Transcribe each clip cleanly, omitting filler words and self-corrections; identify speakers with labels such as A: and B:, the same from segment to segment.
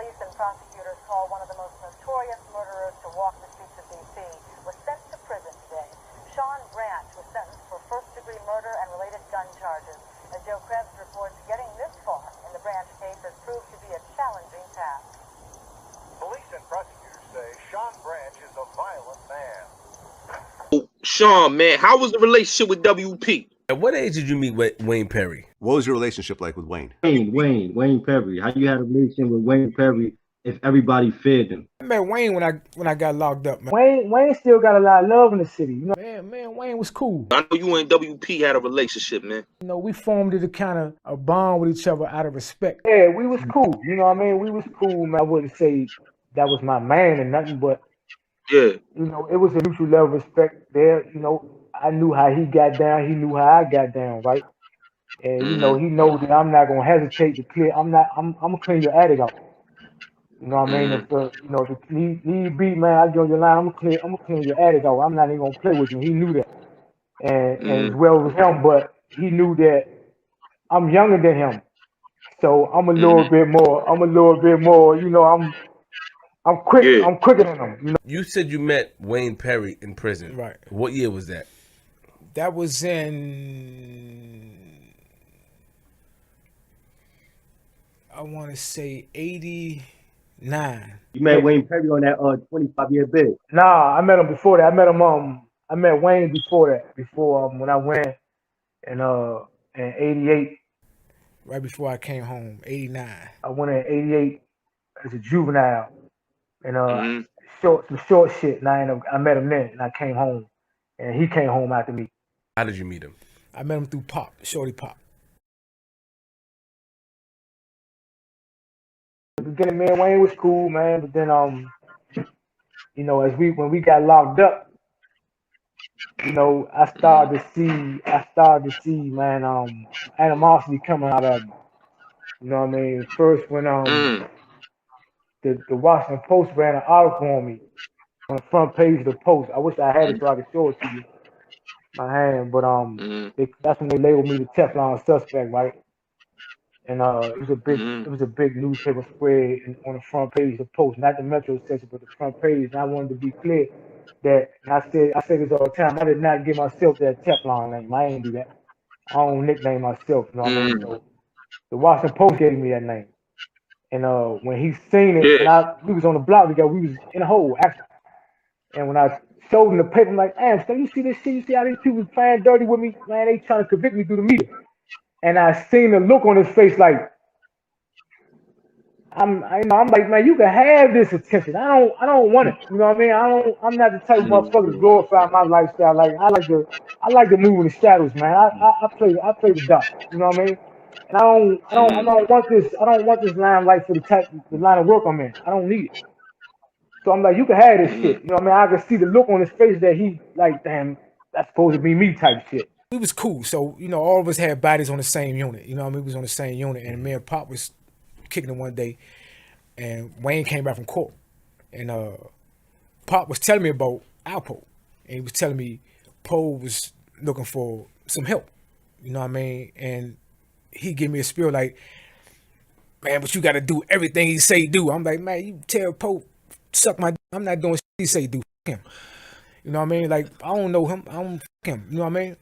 A: police and prosecutors call one of the most notorious murderers to walk the streets of D.C., was sent to prison today. Sean Branch was sentenced for first-degree murder and related gun charges. As Joe Krebs reports, getting this far in the Branch case has proved to be a challenging task.
B: Police and prosecutors say Sean Branch is a violent man.
C: Sean, man, how was the relationship with WP?
D: At what age did you meet Wayne Perry?
E: What was your relationship like with Wayne?
F: Wayne Perry. How you had a relationship with Wayne Perry if everybody feared him?
G: I met Wayne when I got locked up, man.
H: Wayne still got a lot of love in the city, you know.
G: Man, Wayne was cool.
C: I know you and WP had a relationship, man.
G: You know, we formed a kind of a bond with each other out of respect.
H: Yeah, we was cool. You know what I mean? We was cool, man. I wouldn't say that was my man or nothing, but
C: yeah,
H: you know, it was a mutual level of respect there. You know, I knew how he got down. He knew how I got down, right? And you know, he knows that I'm not gonna hesitate to clear. I'm gonna clean your attic out. You know what I mean? If you know, if you need beat, man, I get on your line. I'm gonna clean your attic out. I'm not even gonna play with you. He knew that, and as well as him, but he knew that I'm younger than him, so I'm a little bit more. You know, I'm quick. Yeah. I'm quicker than him. You know?
D: You said you met Wayne Perry in prison.
G: Right.
D: What year was that?
G: That was in, I want to say 89.
F: You met Wayne Perry on that 25-year bid?
H: Nah, I met him before that. I met Wayne before that. Before when I went in 88.
G: Right before I came home, 89.
H: I went in 88 as a juvenile. And some short shit. And I met him then, and I came home, and he came home after me.
D: How did you meet him?
G: I met him through Pop, Shorty Pop.
H: At the beginning, man, Wayne was cool, man. But then, you know, when we got locked up, you know, I started to see, man, animosity coming out of him. You know what I mean? First, when the Washington Post ran an article on me on the front page of the Post. I wish I had it so I could show it to you, my hand. But that's when they labeled me the Teflon suspect, right? And it was a big newspaper spread on the front page of the Post, not the Metro section, but the front page. And I wanted to be clear that, and I say this all the time, I did not give myself that Teflon name. I ain't do that. I don't nickname myself. You know what I mean? So the Washington Post gave me that name. And when he seen it, and we was on the block together, we was in a hole, actually. And when I showed him the paper, I'm like, damn, so you see this shit? You see how these people playing dirty with me? Man, they trying to convict me through the media. And I seen the look on his face like, I'm like, man, you can have this attention. I don't want it. You know what I mean? I'm not the type of motherfucker to glorify my lifestyle. Like I like to move in the shadows, man. I play the dark. You know what I mean? And I don't want this limelight for the line of work I'm in. I don't need it. So I'm like, you can have this shit. You know what I mean? I can see the look on his face that he like, damn, that's supposed to be me type shit.
G: We was cool. So, you know, all of us had bodies on the same unit. You know what I mean? We was on the same unit. And me and Pop was kicking it one day. And Wayne came back from court. And Pop was telling me about Alpo. And he was telling me Poe was looking for some help. You know what I mean? And he gave me a spiel like, man, but you got to do everything he say do. I'm like, man, you tell Poe, suck my, I'm not doing shit he say do. Him. You know what I mean? Like, I don't know him. I don't him. You know what I mean?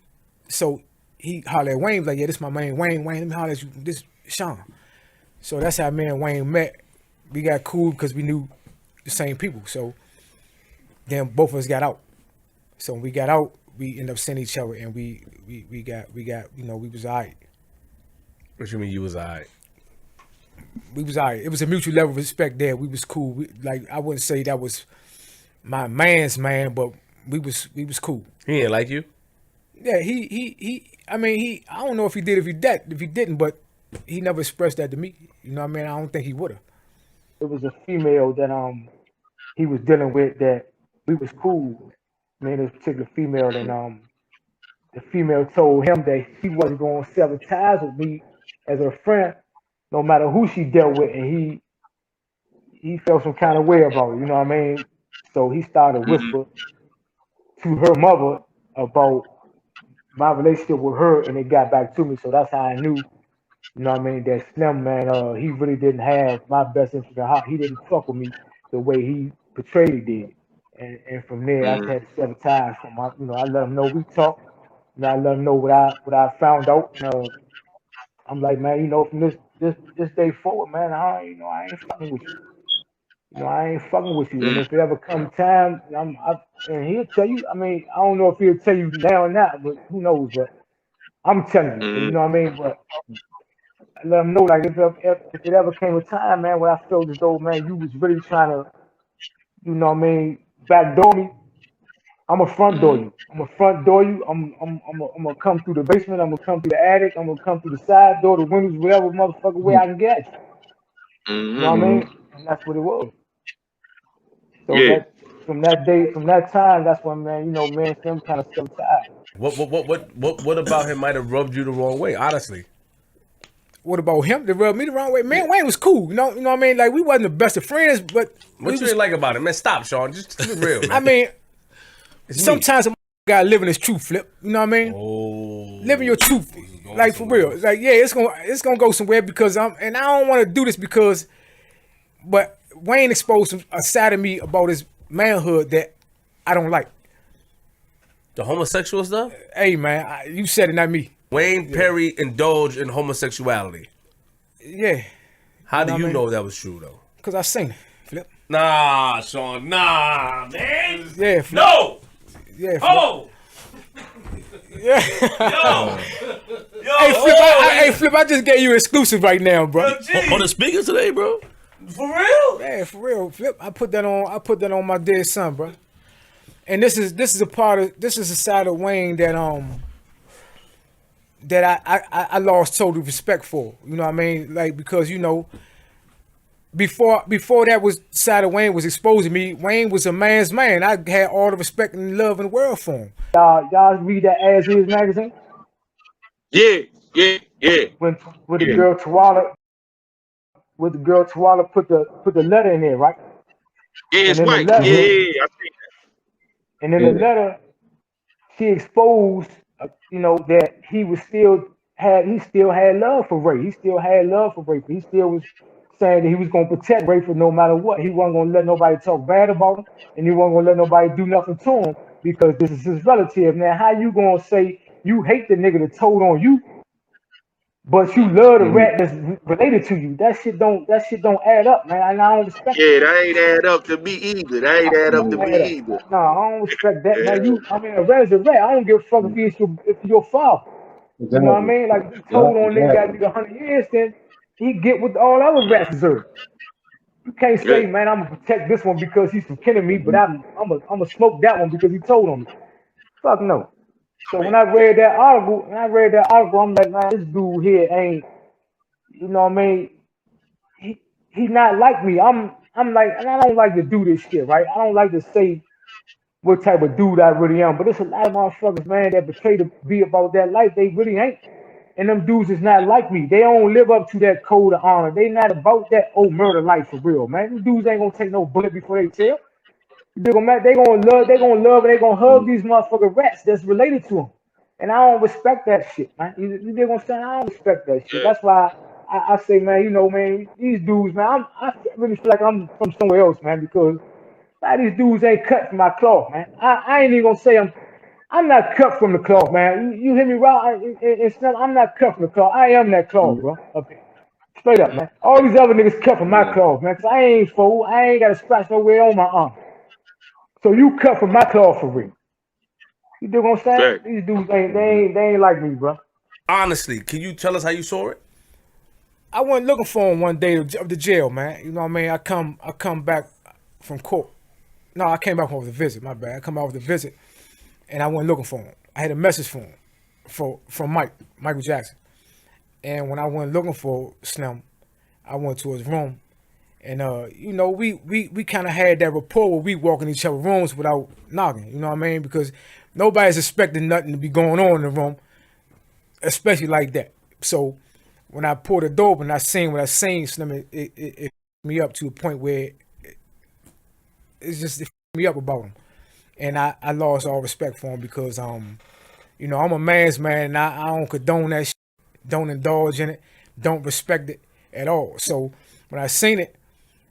G: So he hollered at Wayne, like, yeah, this my man, Wayne, let me holler at you, this Sean. So that's how me and Wayne met. We got cool because we knew the same people. So then both of us got out. So when we got out, we ended up seeing each other, and we got, you know, we was all right.
D: What you mean you was all right?
G: We was all right. It was a mutual level of respect there. We was cool. Like, I wouldn't say that was my man's man, but we was cool.
D: He didn't like you?
G: Yeah, I mean, I don't know if he did, if he didn't, but he never expressed that to me. You know what I mean? I don't think he would have.
H: It was a female that he was dealing with that we was cool. I mean, this particular female, and the female told him that she wasn't going to sever ties with me as her friend, no matter who she dealt with, and he felt some kind of way about it. You know what I mean? So he started to whisper to her mother about my relationship with her, and it got back to me. So that's how I knew You know what I mean? That Slim, man, he really didn't have my best interest at heart. He didn't fuck with me the way he portrayed he did. And from there, I just
C: Mm,
H: had to sever ties from my, I let him know we talked. I let him know what I found out. And, I'm like, man, from this day forward, man, I ain't fucking with you. I ain't fucking with you. And
C: mm,
H: if it ever come time, and he'll tell you. I mean, I don't know if he'll tell you now or not, but who knows? But I'm telling you,
C: mm,
H: you know what I mean. But I let him know, like, if it ever came a time, man, where I felt as though, man, you was really trying to, backdoor me. I'm a front door
C: mm,
H: you. I'm a front door you. I'm gonna come through the basement. I'm gonna come through the attic. I'm gonna come through the side door, the windows, whatever motherfucker way I can get at you. You know
C: mm.
H: what I mean? And that's what it was. So
C: Yeah.
H: that from that time, that's when, man, me and Slim kind of severed ties.
D: What about him might have rubbed you the wrong way? Honestly,
G: What about him? That rubbed me the wrong way. Man, Wayne was cool. You know what I mean? Like, we wasn't the best of friends, but
D: what
G: we
D: you
G: was,
D: didn't like about him, man? Stop, Sean. Just keep it real, man.
G: I mean,
D: It's me.
G: sometimes a gotta live in his truth, Flip. You know what I mean?
D: Oh,
G: Living your truth,
D: going
G: like, for
D: somewhere
G: real. Like, yeah, it's gonna go somewhere because I don't want to do this because, but Wayne exposed a side of me about his manhood that I don't like.
D: the homosexual stuff.
G: Hey, man, you said it, not me.
D: Wayne Perry indulged in homosexuality.
G: Yeah,
D: How do
G: what I
D: you
G: mean?
D: know that was true, though?
G: because I seen it, Flip.
D: Nah, Sean. Nah, man.
G: Yeah, Flip.
D: No.
G: Yeah, Flip.
D: Oh.
G: Yeah.
D: Yo. Yo.
G: Hey, Flip, hey, Flip, I just gave you exclusive right now, bro.
D: On the speakers today, bro. For real?
G: Yeah, for real, Flip. I put that on my dead son, bro. And this is a side of Wayne that I lost total respect for. You know what I mean? Like, because before that was side of Wayne was exposing me, Wayne was a man's man. I had all the respect and love in the world for him.
H: Y'all read that As Is magazine
C: Yeah. Yeah. Yeah.
H: when with the
C: Yeah.
H: girl Tawala put the letter in there, right?
C: Yeah,
H: And
C: his
H: in the
C: wife. Yeah,
H: letter,
C: yeah, yeah. I see
H: and in the letter, she exposed, that he still had love for Ray. He still had love for Ray. He still was saying that he was gonna protect Ray for no matter what. He wasn't gonna let nobody talk bad about him, and he wasn't gonna let nobody do nothing to him because this is his relative. Now, how you gonna say you hate the nigga that told on you, but you love the rat that's related to you? That shit don't add up, man. And I don't respect it.
C: Yeah, that ain't add up to me either. That ain't add up to me
H: Add up.
C: either.
H: No, I don't respect that,
C: Yeah.
H: man. A rat is a rat. I don't give a fuck if it's your father. You know what I
F: Exactly.
H: mean? Like, if he
F: Yeah,
H: told on nigga got nigga 100 years, then he get what all other rats deserve. You can't
C: Yeah.
H: say, man, I'm gonna protect this one because he's from kin of me, but I'm gonna smoke that one because he told on me. Fuck no. So when I read that article, I'm like, man, this dude here ain't, you know what I mean? He not like me. I'm like, and I don't like to do this shit, right? I don't like to say what type of dude I really am, but it's a lot of motherfuckers, man, that betray to be about that life. They really ain't. And them dudes is not like me. They don't live up to that code of honor. They not about that old murder life for real, man. Them dudes ain't gonna take no bullet before they tell. They gonna love, and they gonna hug these motherfucking rats that's related to them. And I don't respect that shit, man. You dig what I'm saying? I don't respect that shit.
C: Yeah.
H: That's why I say, man, man, these dudes, man, I really feel like I'm from somewhere else, man, because a lot of these dudes ain't cut from my cloth, man. I ain't even gonna say I'm not cut from the cloth, man. You hear me right? I'm not cut from the cloth. I am that cloth, bro. Okay. Straight up, man. All these other niggas cut from my cloth, man. Cause I ain't fool. I ain't got a scratch nowhere on my arm. So you cut from my cloth for real. You dig what I'm saying?
C: Fact.
H: These dudes they ain't like me, bro.
D: Honestly, can you tell us how you saw it?
G: I went looking for him one day of the jail, man. You know what I mean? I come back from court. No, I came back from the visit. My bad. I come out with the visit, and I went looking for him. I had a message for him, from Michael Jackson. And when I went looking for Slim, I went to his room, and we kind of had that rapport where we walk in each other's rooms without knocking. You know what I mean? Because nobody's expecting nothing to be going on in the room, especially like that. So when I pulled the door open, I seen what I seen, Slim, it me up to a point where it me up about him, and I lost all respect for him because I'm a man's man, and I don't condone that shit, don't indulge in it. don't respect it at all. So when I seen it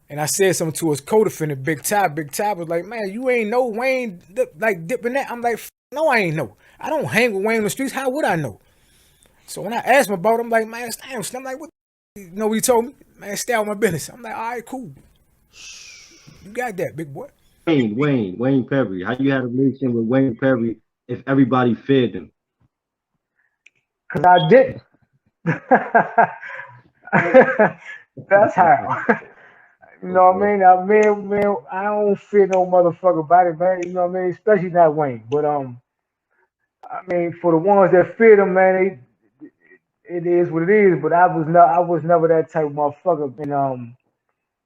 G: and I said something to his co-defendant, Big Ty was like, man, you ain't know Wayne like dipping that. I'm like, no, I ain't know. I don't hang with Wayne on the streets. How would I know? So when I asked him about it, I'm like, man, damn. I'm like, what? You know what he told me? Man, stay out of my business. I'm like, all right, cool. You got that, big boy.
F: Wayne Perry. How you had a relation with Wayne Perry if everybody feared him?
H: Cause I didn't. That's how. You know what I mean? Man, I don't fear no motherfucker body, man. You know what I mean? Especially not Wayne. But I mean, for the ones that fear him, man, it is what it is. But I was never that type of motherfucker. And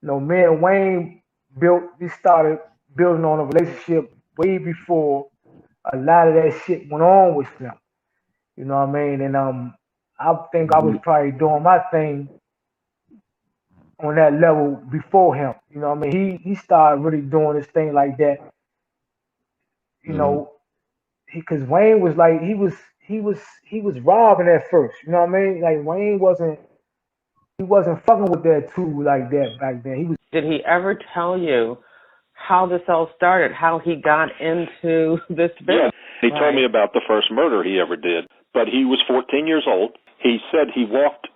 H: you know, me and Wayne we started building on a relationship way before a lot of that shit went on with them. You know what I mean? And I think I was probably doing my thing on that level before him. You know what I mean? He started really doing his thing like that. You know, because Wayne was like he was robbing at first. You know what I mean? Like Wayne wasn't fucking with that too like that back then. He was.
I: Did he ever tell you how this all started? How he got into this business?
J: Yeah, he told me about the first murder he ever did. But he was 14 years old. He said he walked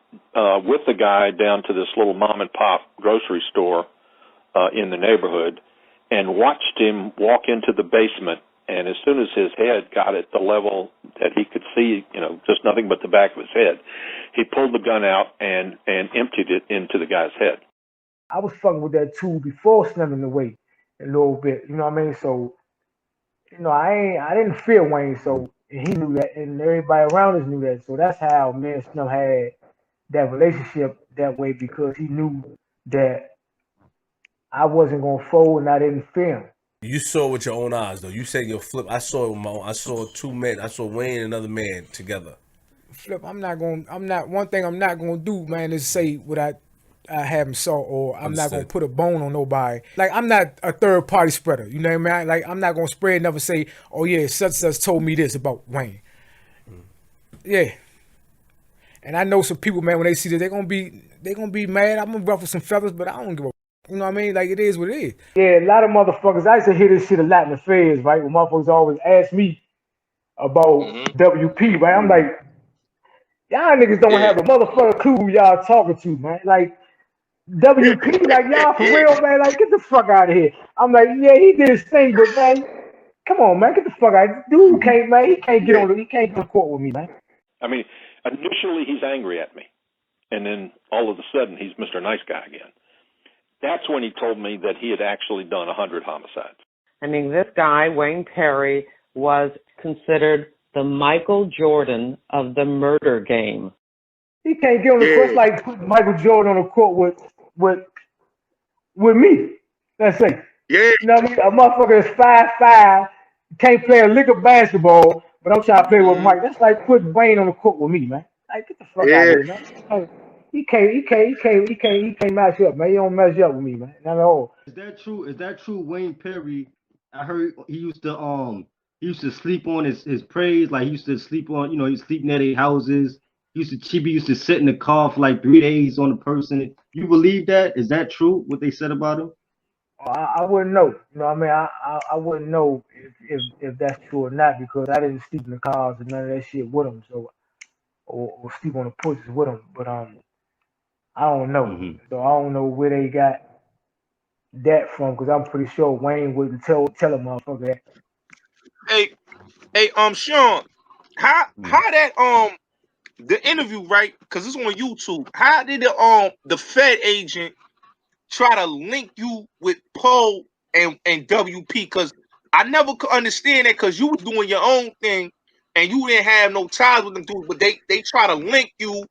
J: with the guy down to this little mom and pop grocery store in the neighborhood and watched him walk into the basement. And as soon as his head got at the level that he could see, you know, just nothing but the back of his head, he pulled the gun out and emptied it into the guy's head.
H: I was fucking with that too before slimming away a little bit. You know what I mean? So, you know, I didn't fear Wayne, so and he knew that, and everybody around us knew that. So that's how me and Slim had that relationship that way, because he knew that I wasn't gonna fold and I didn't fear him.
D: You saw it with your own eyes, though. You said your Flip. I saw it with my own. I saw two men. I saw Wayne and another man together.
G: Flip, one thing I'm not gonna do, man, is say what I haven't saw, or I'm not gonna put a bone on nobody. Like, I'm not a third party spreader. You know what I mean? Like, I'm not gonna spread, never say, oh yeah, such told me this about Wayne. Yeah. And I know some people, man, when they see that, they're gonna be mad. I'm gonna ruffle some feathers, but I don't give a. You know what I mean? Like, it is what it is.
H: Yeah, a lot of motherfuckers. I used to hear this shit a lot in the feds, right? When motherfuckers always ask me about WP, right? I'm like, y'all niggas don't have a motherfucker clue who y'all talking to, man. Like, WP, like, y'all for real, man? Like, get the fuck out of here. I'm like, yeah, he did his thing, but man, come on, man, get the fuck out. Dude can't, man, he can't get on court with me, man.
J: I mean, initially he's angry at me, and then all of a sudden he's Mr. Nice Guy again. That's when he told me that he had actually done 100 homicides.
I: I mean, this guy, Wayne Perry, was considered the Michael Jordan of the murder game.
H: He can't get on the court like put Michael Jordan on the court with me. Let's say.
C: Yeah.
H: You know what I mean? A motherfucker is 5'5", can't play a lick of basketball, but I'm trying to play with Mike. That's like putting Wayne on the court with me, man. Like, get the fuck out of here, man. Like, he can't match up, man. He don't match up with me, man. Not at all.
F: Is that true? Wayne Perry, I heard he used to sleep on his praise, like he used to sleep on, he used to sleep near their houses. He used to sit in the car for like 3 days on a person. You believe that? Is that true? What they said about him?
H: I wouldn't know. You know what I mean? I wouldn't know if that's true or not, because I didn't sleep in the cars and none of that shit with him. So or sleep on the porches with him. But I don't know. So I don't know where they got that from, because I'm pretty sure Wayne wouldn't tell a motherfucker that.
C: Hey, Sean, how that the interview, right? Because it's on YouTube. How did the Fed agent try to link you with Poe and WP? Because I never could understand that, because you was doing your own thing and you didn't have no ties with them dudes, but they try to link you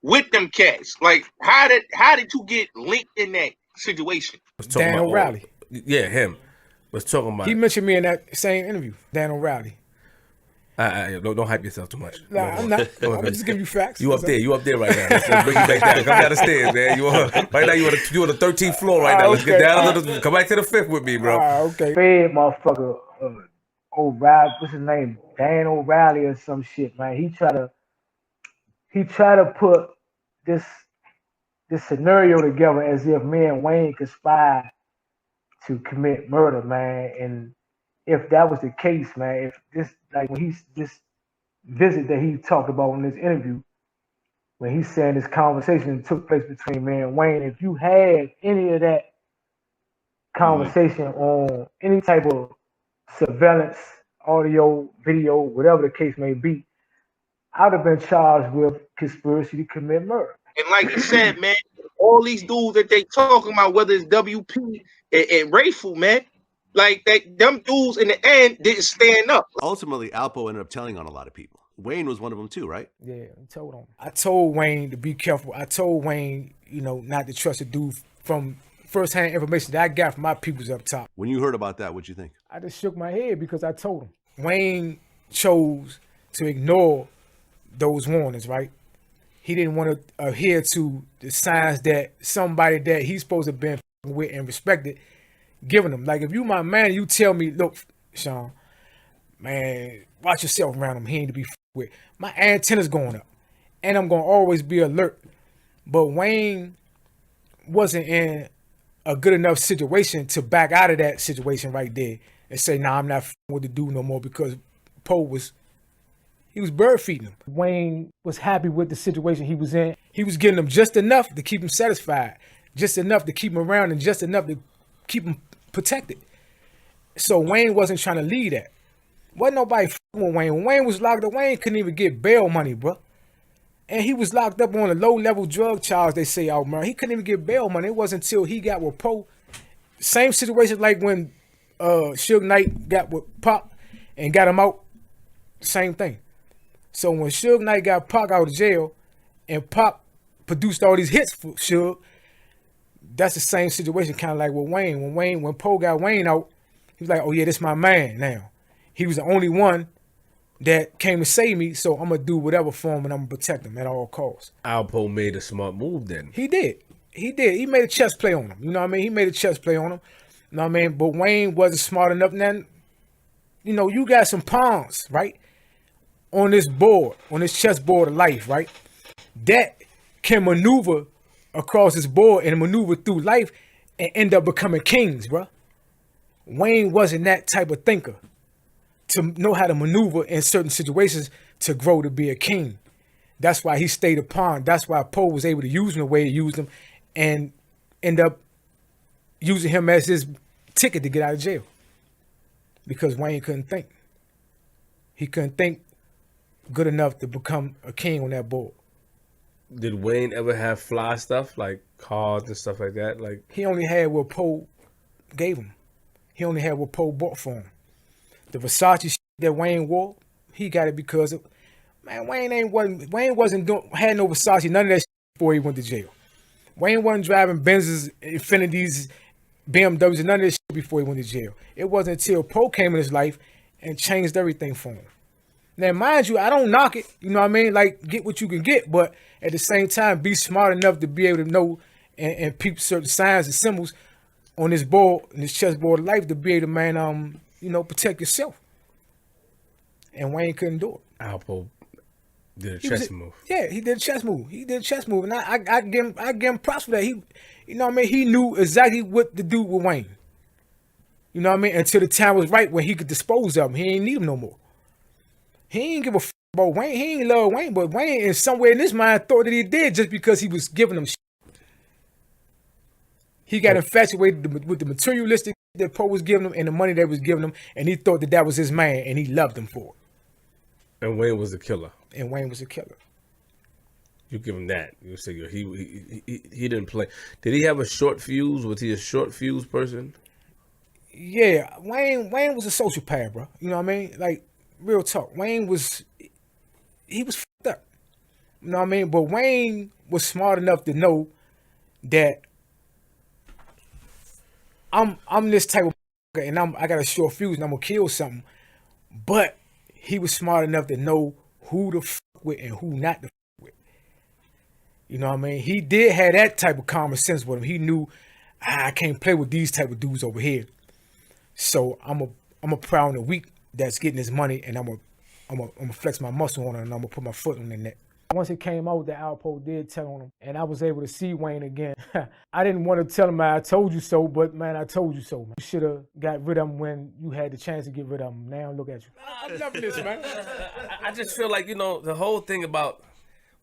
C: with them cats. Like, how did you get linked in that situation?
G: Dan O'Reilly.
D: Yeah, him. Was talking about.
G: He mentioned me in that same interview. Dan O'Reilly.
D: Don't hype yourself too much.
G: Nah, I'm not. I'm just giving you facts.
D: You up there right now. Let's bring you back down. Come down the stairs, man. Right now you on the 13th floor right now. Let's get down. Come back to the 5th with me, bro.
H: Okay. Fed motherfucker, O'Reilly. What's his name? Dan O'Reilly or some shit, man. He try to put this scenario together as if me and Wayne conspired to commit murder, man. And if that was the case, man, if this like when he's this visit that he talked about in this interview, when he's saying this conversation took place between me and Wayne, if you had any of that conversation on any type of surveillance, audio, video, whatever the case may be, I'd have been charged with conspiracy to commit murder.
C: And like you said, man, all these dudes that they talking about, whether it's WP and Rayful, man, like them dudes in the end didn't stand up.
E: Ultimately, Alpo ended up telling on a lot of people. Wayne was one of them too, right?
G: Yeah, he told him. I told Wayne to be careful. I told Wayne, not to trust a dude from firsthand information that I got from my peoples up top.
E: When you heard about that, what'd you think?
G: I just shook my head because I told him. Wayne chose to ignore those warnings, right? He didn't want to adhere to the signs that somebody that he's supposed to have been with and respected giving him. Like, if you my man, you tell me, look, Sean, man, watch yourself around him. He ain't to be with. My antenna's going up, and I'm going to always be alert. But Wayne wasn't in a good enough situation to back out of that situation right there and say, nah, I'm not with the dude no more, because Poe was bird feeding him. Wayne was happy with the situation he was in. He was getting him just enough to keep him satisfied, just enough to keep him around, and just enough to keep him protected. So Wayne wasn't trying to lead that. Wasn't nobody with Wayne. When Wayne was locked up, Wayne couldn't even get bail money, bro. And he was locked up on a low-level drug charge, they say out, man. He couldn't even get bail money. It wasn't until he got with Poe. Same situation like when Suge Knight got with Pac and got him out. Same thing. So when Suge Knight got Pac out of jail and Pac produced all these hits for Suge, that's the same situation, kind of like with Wayne. When Poe got Wayne out, he was like, oh yeah, this my man now. He was the only one that came to save me, so I'm going to do whatever for him, and I'm going to protect him at all costs.
D: Alpo made a smart move then.
G: He did. He made a chess play on him. You know what I mean? He made a chess play on him. You know what I mean? But Wayne wasn't smart enough. Then, you got some pawns, right? On this board, on this chessboard of life, right? That can maneuver across this board and maneuver through life and end up becoming kings, bro. Wayne wasn't that type of thinker to know how to maneuver in certain situations to grow to be a king. That's why he stayed a pawn. That's why Poe was able to use him the way he used him and end up using him as his ticket to get out of jail. Because Wayne couldn't think. He couldn't think good enough to become a king on that board.
D: Did Wayne ever have fly stuff like cars and stuff like that? Like,
G: he only had what Poe gave him. He only had what Poe bought for him. The Versace shit that Wayne wore, he got it because of, man, Wayne wasn't had no Versace, none of that shit before he went to jail. Wayne wasn't driving Benzes, Infinities, BMWs, and none of this shit before he went to jail. It wasn't until Poe came in his life and changed everything for him. Now, mind you, I don't knock it, you know what I mean? Like, get what you can get, but at the same time, be smart enough to be able to know and peep certain signs and symbols on this board, in this chessboard of life, to be able to, man, protect yourself. And Wayne couldn't do it.
D: Alpo did a chess move.
G: Yeah, he did a chess move. And I give him props for that. He, he knew exactly what to do with Wayne. You know what I mean? Until the time was right when he could dispose of him. He ain't need him no more. He ain't give a f about Wayne. He ain't love Wayne, but Wayne, in somewhere in his mind, thought that he did just because he was giving him shit. He got infatuated with the materialistic that Poe was giving him and the money that was giving him, and he thought that was his man, and he loved him for it.
D: And Wayne was a killer. You give him that. You say he didn't play. Did he have a short fuse? Was he a short fuse person?
G: Yeah, Wayne was a sociopath, bro. You know what I mean? Like, real talk. Wayne was fucked up. You know what I mean? But Wayne was smart enough to know that I'm this type of and I got a short fuse and I'm gonna kill something. But he was smart enough to know who to fuck with and who not to fuck with. You know what I mean? He did have that type of common sense with him. He knew I can't play with these type of dudes over here. So I'm a prey on the weak that's getting his money, and I'm a flex my muscle on it, and I'm gonna put my foot on the neck. Once it came out that Alpo did tell on him, and I was able to see Wayne again, I didn't want to tell him I told you so, but man, I told you so, man. You should have got rid of him when you had the chance to get rid of him. Now look at you. I'm loving this, man.
D: I just feel like, the whole thing about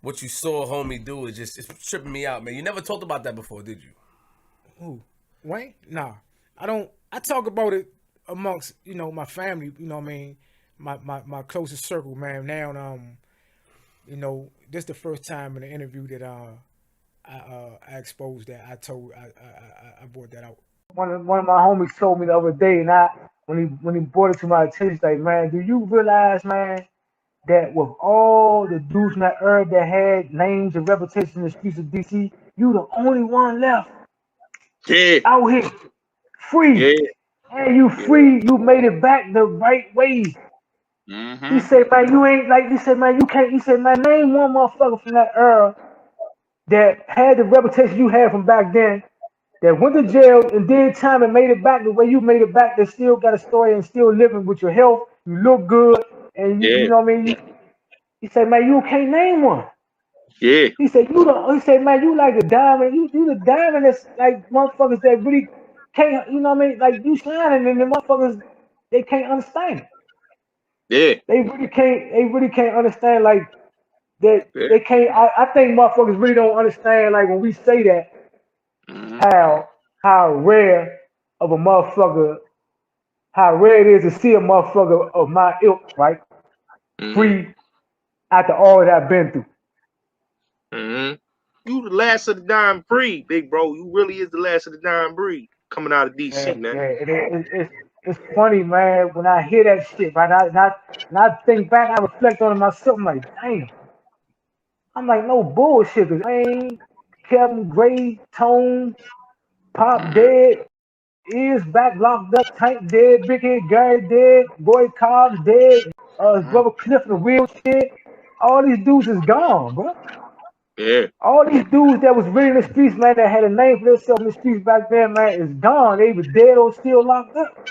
D: what you saw homie do is just, it's tripping me out, man. You never talked about that before, did you?
G: Who? Wayne? Nah. I talk about it amongst, my family, what I mean, my closest circle, man. Now, this the first time in the interview that I exposed that. I brought that out.
H: One of my homies told me the other day, and when he brought it to my attention, like, man, do you realize, man, that with all the dudes in that era that had names and reputation in the streets of DC, you the only one left.
C: Yeah.
H: Out here, free.
C: Yeah.
H: And you free, you made it back the right way.
C: Mm-hmm.
H: He said, man, you ain't like, he said, man, you can't, he said, man, name one motherfucker from that era that had the reputation you had from back then, that went to jail and did time and made it back the way you made it back, that still got a story and still living with your health, you look good, and you know what I mean? He said, man, you can't name one.
C: Yeah.
H: He said, man, you like the diamond, you the diamond that's like motherfuckers that really can't, you know what I mean? Like you shining and the motherfuckers, they can't understand it.
C: Yeah.
H: They really can't understand like that.
C: Yeah.
H: They can't. I think motherfuckers really don't understand like when we say that how rare of a motherfucker, how rare it is to see a motherfucker of my ilk, right? Free after all that I've been through.
C: You the last of the dying breed, big bro. You really is the last of the dying breed coming out of DC, man.
H: Yeah, it's funny, man, when I hear that shit, right? And I think back, I reflect on it myself, I'm like, damn. I'm like, no bullshit, cause Wayne, Kevin, Gray, Tone, Pop dead, Ears back locked up, Tank dead, Big Head Gary dead, Boy Cobb dead, his brother Cliff in the wheelchair. All these dudes is gone, bro.
C: Yeah.
H: All these dudes that was really in the streets, man, that had a name for themselves in the streets back then, man, is gone. They was dead or still locked up.